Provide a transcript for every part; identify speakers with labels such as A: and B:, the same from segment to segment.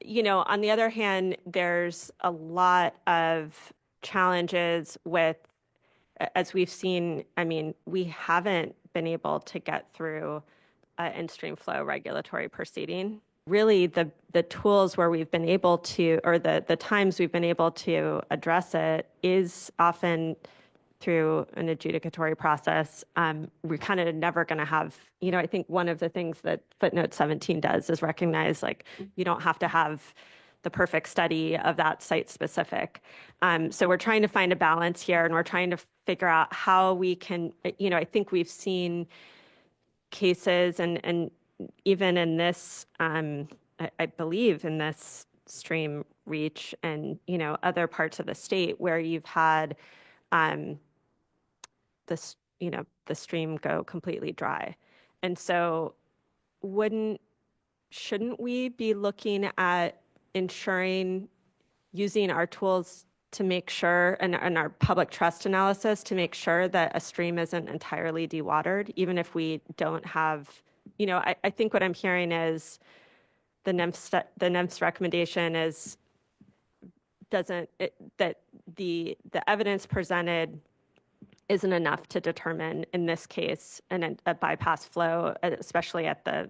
A: on the other hand, there's a lot of challenges with, as we've seen, I mean, we haven't been able to get through an in-stream flow regulatory proceeding. Really, the tools where we've been able to, or the times we've been able to address it is often through an adjudicatory process. We're kind of never going to have, I think one of the things that footnote 17 does is recognize like you don't have to have the perfect study of that site specific. So we're trying to find a balance here, and we're trying to figure out how we can, I think we've seen cases and even in this, I believe in this stream reach and, other parts of the state where you've had this, the stream go completely dry. And so shouldn't we be looking at ensuring using our tools to make sure, and our public trust analysis to make sure that a stream isn't entirely dewatered, even if we don't have, I think what I'm hearing is the NEMS recommendation is that the evidence presented isn't enough to determine in this case a bypass flow, especially at the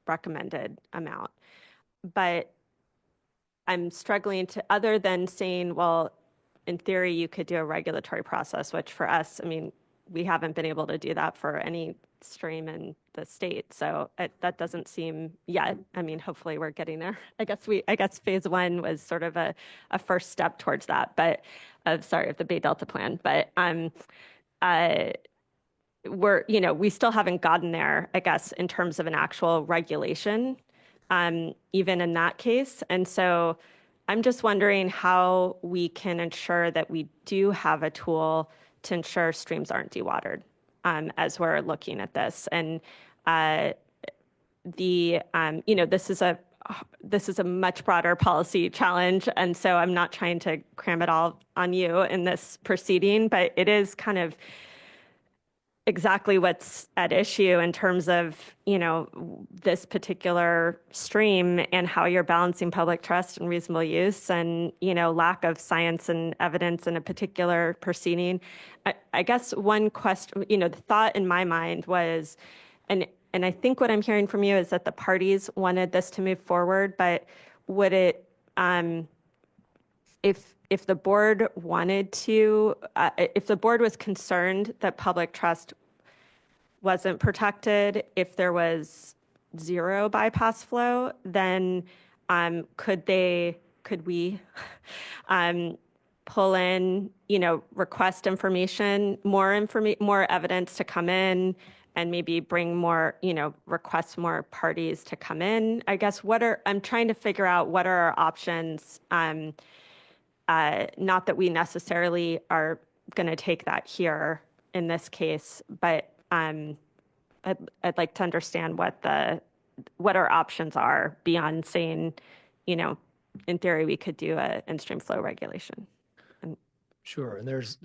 A: recommended amount. But I'm struggling to, other than saying, well, in theory, you could do a regulatory process, which for us, I mean, we haven't been able to do that for any stream in the state. So that doesn't seem yet. I mean, hopefully we're getting there. I guess phase one was sort of a first step towards that, but of the Bay Delta plan. But we still haven't gotten there, I guess, in terms of an actual regulation, even in that case. And so I'm just wondering how we can ensure that we do have a tool to ensure streams aren't dewatered as we're looking at this. And this is a much broader policy challenge, and so I'm not trying to cram it all on you in this proceeding, but it is kind of exactly what's at issue in terms of, this particular stream and how you're balancing public trust and reasonable use and, lack of science and evidence in a particular proceeding. I guess one question, the thought in my mind was, and I think what I'm hearing from you is that the parties wanted this to move forward, but would it, if the board wanted to, if the board was concerned that public trust wasn't protected, if there was zero bypass flow, then could we pull in, request information, more evidence to come in, and maybe bring more, request more parties to come in? I guess I'm trying to figure out what are our options. Not that we necessarily are going to take that here in this case, but I'd like to understand what our options are beyond saying, in theory we could do a in-stream flow regulation.
B: Sure, and there's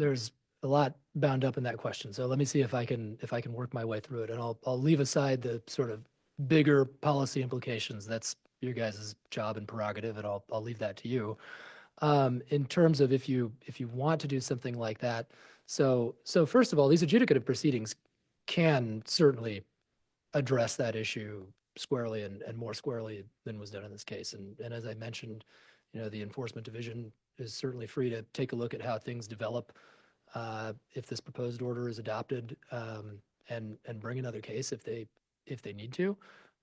B: a lot bound up in that question. So let me see if I can work my way through it, and I'll leave aside the sort of bigger policy implications. That's your guys' job and prerogative, and I'll leave that to you. In terms of if you want to do something like that, so first of all, these adjudicative proceedings can certainly address that issue squarely and more squarely than was done in this case. And as I mentioned, the enforcement division is certainly free to take a look at how things develop if this proposed order is adopted, and bring another case if they need to.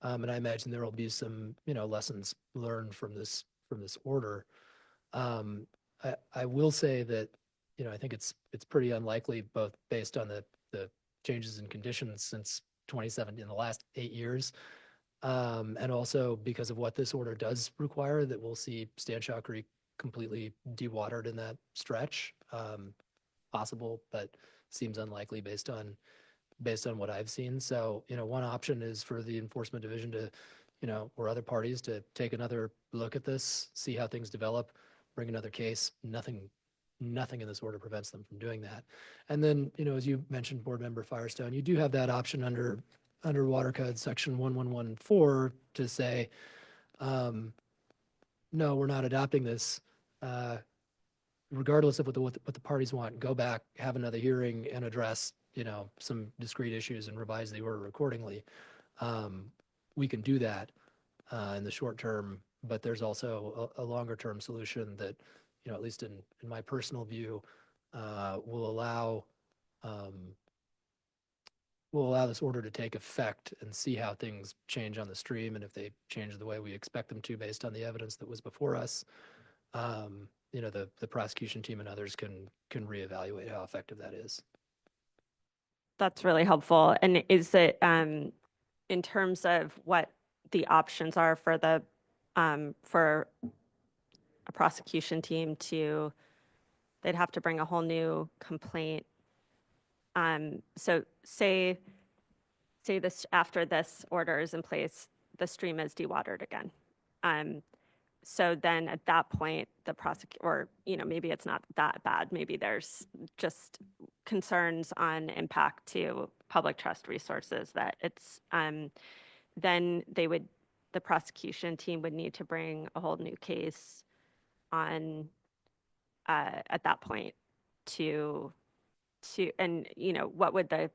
B: And I imagine there will be some lessons learned from this order. I will say that I think it's pretty unlikely, both based on the changes in conditions since 2017 in the last 8 years, and also because of what this order does require, that we'll see Stanshawk Creek completely dewatered in that stretch. Possible, but seems unlikely based on what I've seen. So one option is for the enforcement division to or other parties to take another look at this, see how things develop, bring another case. Nothing in this order prevents them from doing that. And then, as you mentioned, Board Member Firestone, you do have that option under Water Code Section 1114 to say, no, we're not adopting this. Uh, Regardless of what the parties want, go back, have another hearing, and address some discrete issues and revise the order accordingly. Um, we can do that in the short term, but there's also a longer term solution that, at least in my personal view, will allow um, will allow this order to take effect and see how things change on the stream, and if they change the way we expect them to based on the evidence that was before us, the prosecution team and others can reevaluate how effective that is.
A: That's really helpful. And is it in terms of what the options are for the for a prosecution team to, they'd have to bring a whole new complaint. So say this after this order is in place, the stream is dewatered again. Um, so then at that point, the prosecutor, or maybe it's not that bad. Maybe there's just concerns on impact to public trust resources that it's then the prosecution team would need to bring a whole new case on at that point to and what would the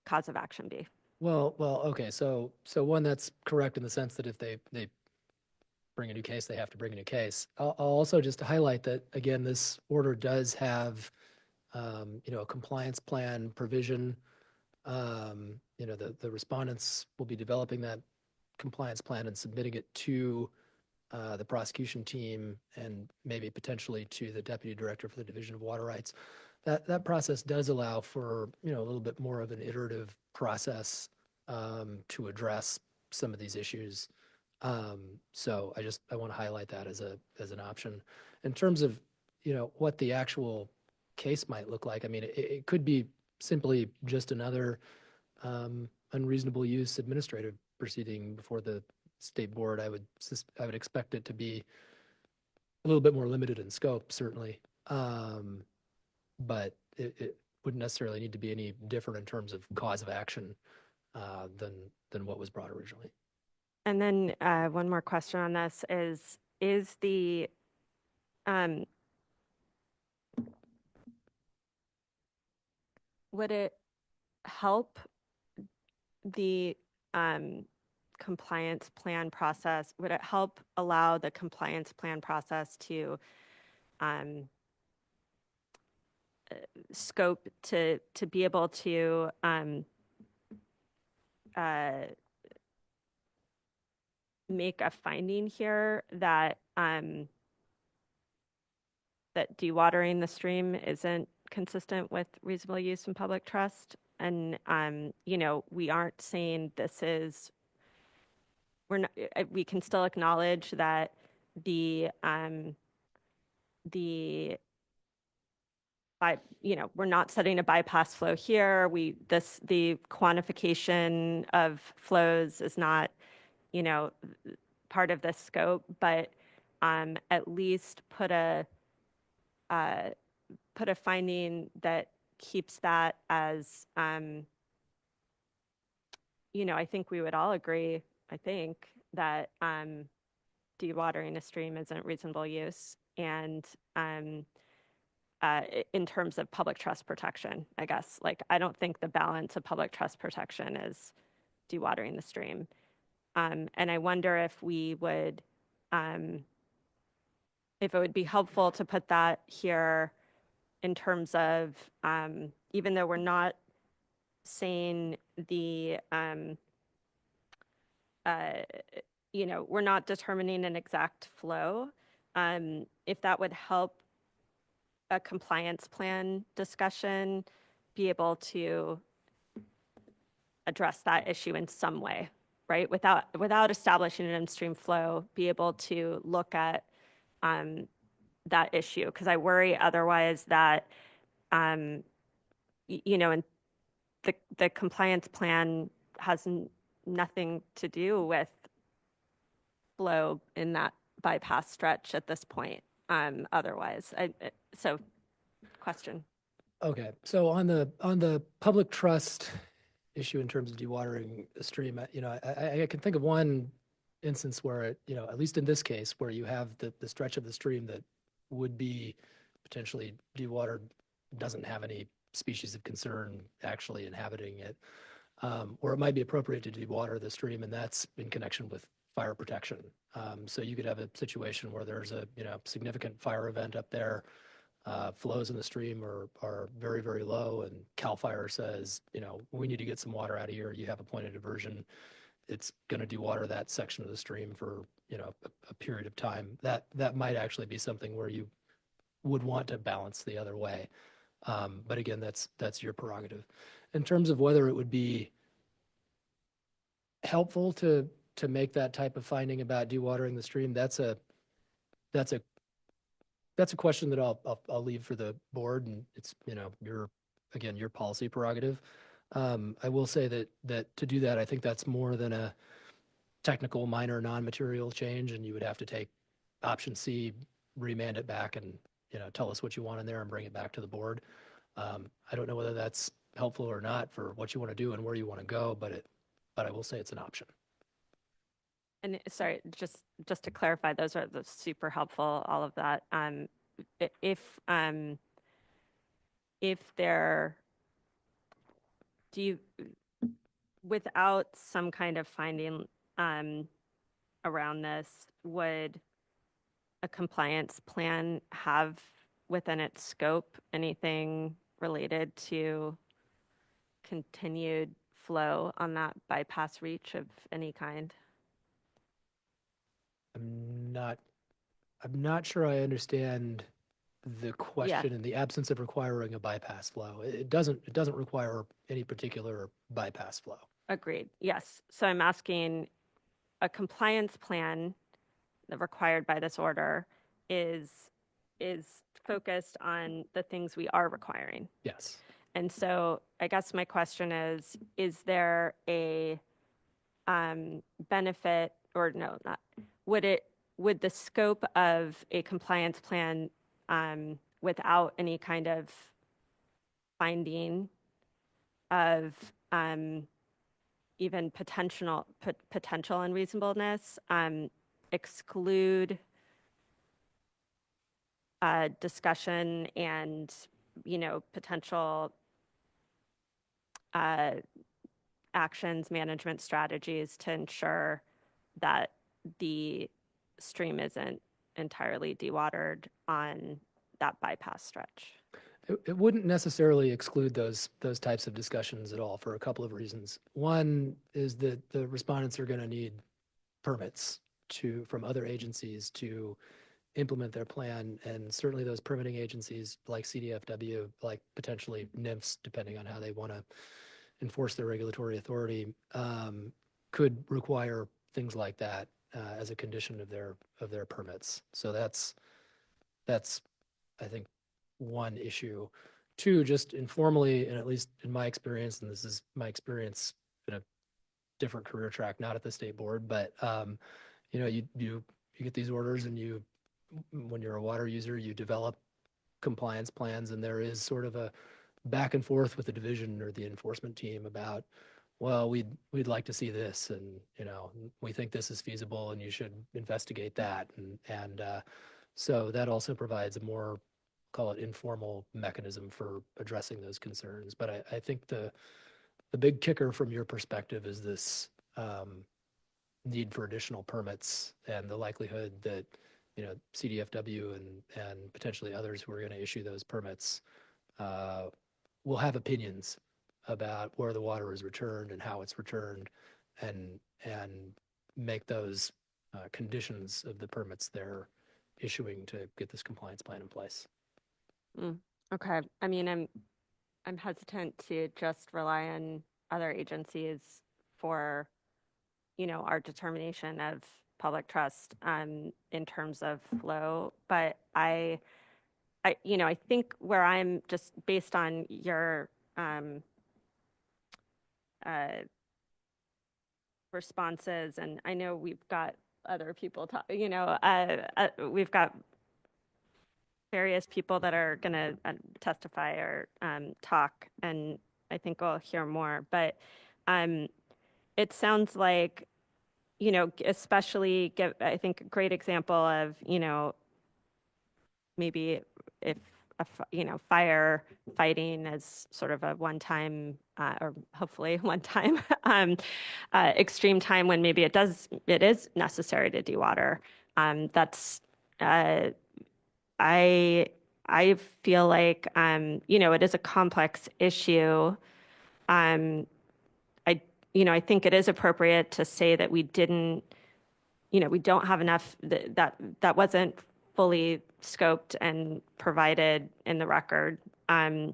A: cause of action be?
B: Okay. So one, that's correct in the sense that if they bring a new case, they have to bring a new case. I'll also just highlight that again, this order does have a compliance plan provision. The respondents will be developing that compliance plan and submitting it to the prosecution team and maybe potentially to the deputy director for the Division of Water Rights. That process does allow for a little bit more of an iterative process to address some of these issues. So I want to highlight that as an option. In terms of what the actual case might look like, I mean, it could be simply just another unreasonable use administrative proceeding before the state board. I would expect it to be a little bit more limited in scope, certainly, but it wouldn't necessarily need to be any different in terms of cause of action than what was brought originally.
A: And then one more question on this is the um, would it help the compliance plan process? Would it help allow the compliance plan process to um, scope to be able to uh, make a finding here that that dewatering the stream isn't consistent with reasonable use and public trust? And we aren't saying this is, we can still acknowledge that the we're not setting a bypass flow here. The quantification of flows is not, part of this scope, but at least uh, put a finding that keeps that as, I think we would all agree, I think, that dewatering a stream isn't reasonable use. And in terms of public trust protection, I guess, like, I don't think the balance of public trust protection is dewatering the stream. And I wonder if it would be helpful to put that here in terms of, even though we're not saying uh, we're not determining an exact flow, if that would help a compliance plan discussion be able to address that issue in some way, right? Without establishing an in-stream flow, be able to look at that issue, because I worry otherwise that, and the compliance plan has nothing to do with flow in that bypass stretch at this point. Otherwise, so question.
B: Okay, so on the public trust issue in terms of dewatering a stream, I can think of one instance where it, at least in this case, where you have the stretch of the stream that would be potentially dewatered, doesn't have any species of concern actually inhabiting it, or it might be appropriate to dewater the stream, and that's in connection with fire protection. So you could have a situation where there's a significant fire event up there, flows in the stream are very, very low, and CAL FIRE says, we need to get some water out of here. You have a point of diversion. It's going to dewater that section of the stream for a period of time. That might actually be something where you would want to balance the other way. But again, that's your prerogative. In terms of whether it would be helpful to make that type of finding about dewatering the stream, that's a question that I'll leave for the board, and it's your policy prerogative. I will say that to do that, I think that's more than a technical minor non-material change, and you would have to take option C, remand it back, and tell us what you want in there and bring it back to the board. I don't know whether that's helpful or not for what you want to do and where you want to go, but I will say it's an option.
A: And sorry, just to clarify, those are the super helpful, all of that. If there, do you, without some kind of finding around this, would a compliance plan have within its scope anything related to continued flow on that bypass reach of any kind?
B: I'm not sure I understand the question in the absence of requiring a bypass flow. It doesn't require any particular bypass flow.
A: Agreed. Yes. So I'm asking, a compliance plan that required by this order is focused on the things we are requiring.
B: Yes.
A: And so I guess my question is there a benefit, or no, not, would the scope of a compliance plan without any kind of finding of even potential unreasonableness exclude discussion and potential actions, management strategies to ensure that the stream isn't entirely dewatered on that bypass stretch?
B: It wouldn't necessarily exclude those types of discussions at all for a couple of reasons. One is that the respondents are going to need permits from other agencies to implement their plan, and certainly those permitting agencies like CDFW, like potentially NIMFs, depending on how they want to enforce their regulatory authority, could require things like that as a condition of their permits. So that's I think one issue. Two, just informally, and at least in my experience, and this is my experience in a different career track, not at the state board, but you get these orders, and when you're a water user, you develop compliance plans, and there is sort of a back and forth with the division or the enforcement team about, well, we'd like to see this, and we think this is feasible, and you should investigate that, and so that also provides a more, call it, informal mechanism for addressing those concerns. But I think the big kicker from your perspective is this need for additional permits and the likelihood that CDFW and potentially others who are going to issue those permits will have opinions about where the water is returned and how it's returned, and make those conditions of the permits they're issuing to get this compliance plan in place.
A: Okay. I mean, I'm hesitant to just rely on other agencies for, our determination of public trust in terms of flow. But I think where I'm just based on your responses, and I know we've got other people talk, we've got various people that are going to testify or talk, and I think we'll hear more. But it sounds like especially give, I think, a great example of, maybe if fire fighting is sort of a one-time or hopefully one-time extreme time when maybe it is necessary to dewater. That's uh, I I feel like it is a complex issue. Um, I I think it is appropriate to say that we don't have enough that wasn't fully scoped and provided in the record um,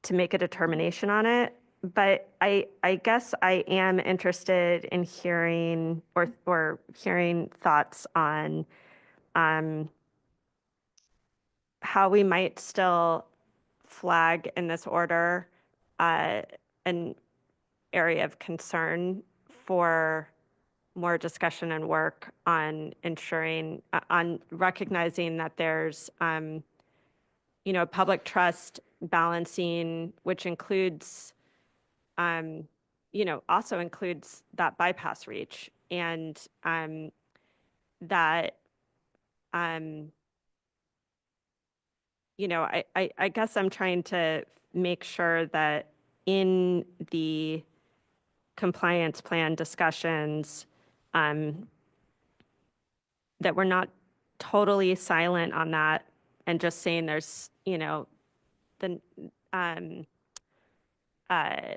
A: to make a determination on it. But I guess I am interested in hearing or hearing thoughts on um, how we might still flag in this order uh, an area of concern for more discussion and work on ensuring, on recognizing that there's, public trust balancing, which includes, also includes that bypass reach and that, um, I guess I'm trying to make sure that in the compliance plan discussions, um, that we're not totally silent on that and just saying there's, the, um, uh,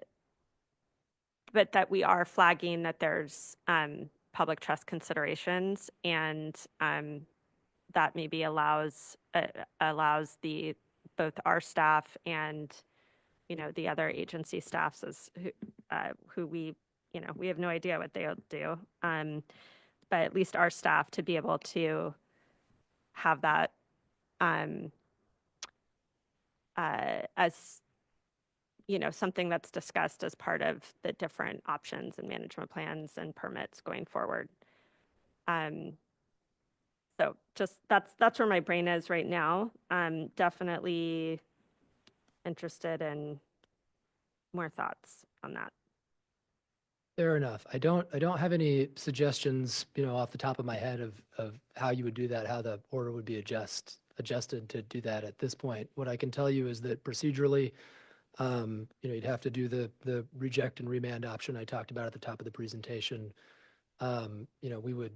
A: but that we are flagging that there's public trust considerations and that maybe allows the both our staff and the other agency staffs as who we have no idea what they'll do, but at least our staff to be able to have that um, as something that's discussed as part of the different options and management plans and permits going forward. Um, so just that's where my brain is right now. Definitely interested in more thoughts on that.
B: Fair enough. I don't have any suggestions, off the top of my head of how you would do that, how the order would be adjusted to do that at this point. What I can tell you is that procedurally, you'd have to do the reject and remand option I talked about at the top of the presentation. We would.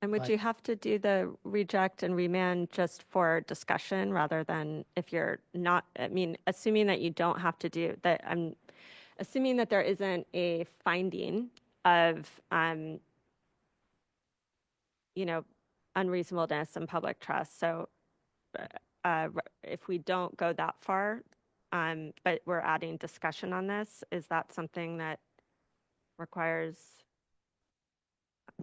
A: And would you have to do the reject and remand just for discussion rather than if you're not, I mean, assuming that you don't have to do that, I'm assuming that there isn't a finding of, you know, unreasonableness and public trust. So if we don't go that far, but we're adding discussion on this, is that something that requires,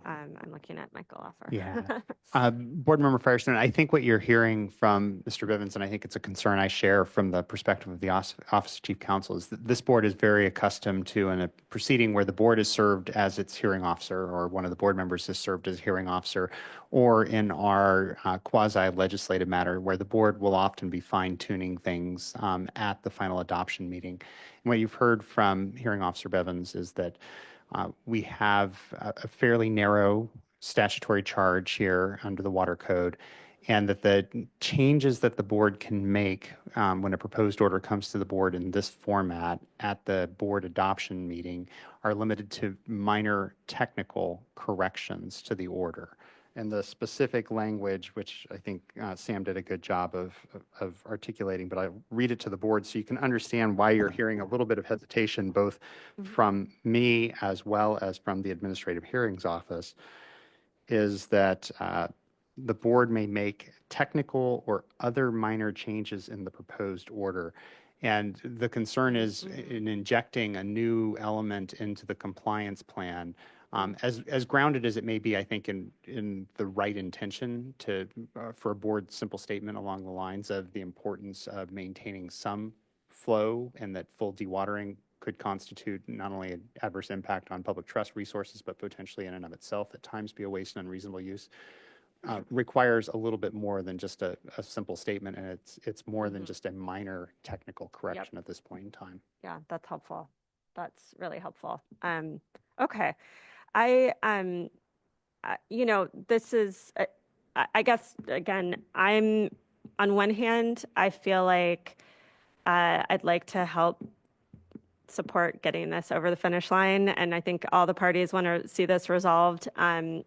A: I'm looking at Michael Offer.
C: Yeah. Board Member Firestone, I think what you're hearing from Mr. Bivens, and I think it's a concern I share from the perspective of the Office of Chief Counsel, is that this board is very accustomed to in a proceeding where the board is served as its hearing officer, or one of the board members is served as hearing officer, or in our quasi-legislative matter where the board will often be fine-tuning things at the final adoption meeting. And what you've heard from hearing officer Bivens is that we have a fairly narrow statutory charge here under the Water Code, and that the changes that the board can make when a proposed order comes to the board in this format at the board adoption meeting are limited to minor technical corrections to the order. And the specific language, which I think Sam did a good job of articulating, but I'll read it to the board so you can understand why you're hearing a little bit of hesitation, both from me as well as from the Administrative Hearings Office, is that the board may make technical or other minor changes in the proposed order. And the concern is in injecting a new element into the compliance plan, as grounded as it may be, I think, in the right intention to for a board simple statement along the lines of the importance of maintaining some flow and that full dewatering could constitute not only an adverse impact on public trust resources, but potentially in and of itself at times be a waste and unreasonable use, requires a little bit more than just a simple statement, and it's more than just a minor technical correction at this point in time.
A: Yeah, that's helpful. That's really helpful. Okay. This is, I guess, again, on one hand, I feel like I'd like to help support getting this over the finish line. And I think all the parties want to see this resolved. And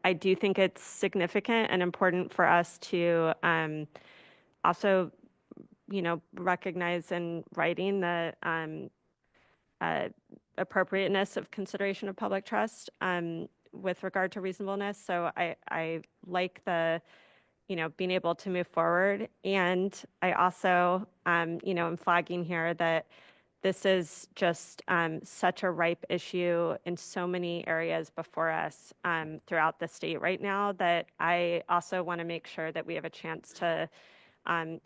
A: I do think it's significant and important for us to also, recognize in writing the appropriateness of consideration of public trust with regard to reasonableness. So I like the, being able to move forward. And I also, am flagging here that this is just such a ripe issue in so many areas before us throughout the state right now that I also want to make sure that we have a chance to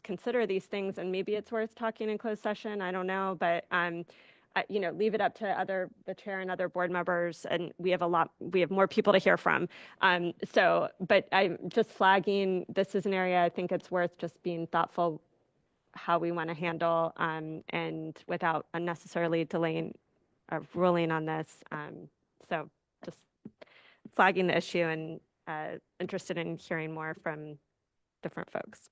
A: consider these things. And maybe it's worth talking in closed session. I don't know, but leave it up to the chair and other board members. And we have more people to hear from. But I'm just flagging, this is an area I think it's worth just being thoughtful how we want to handle and without unnecessarily delaying a ruling on this. So just flagging the issue and interested in hearing more from different folks.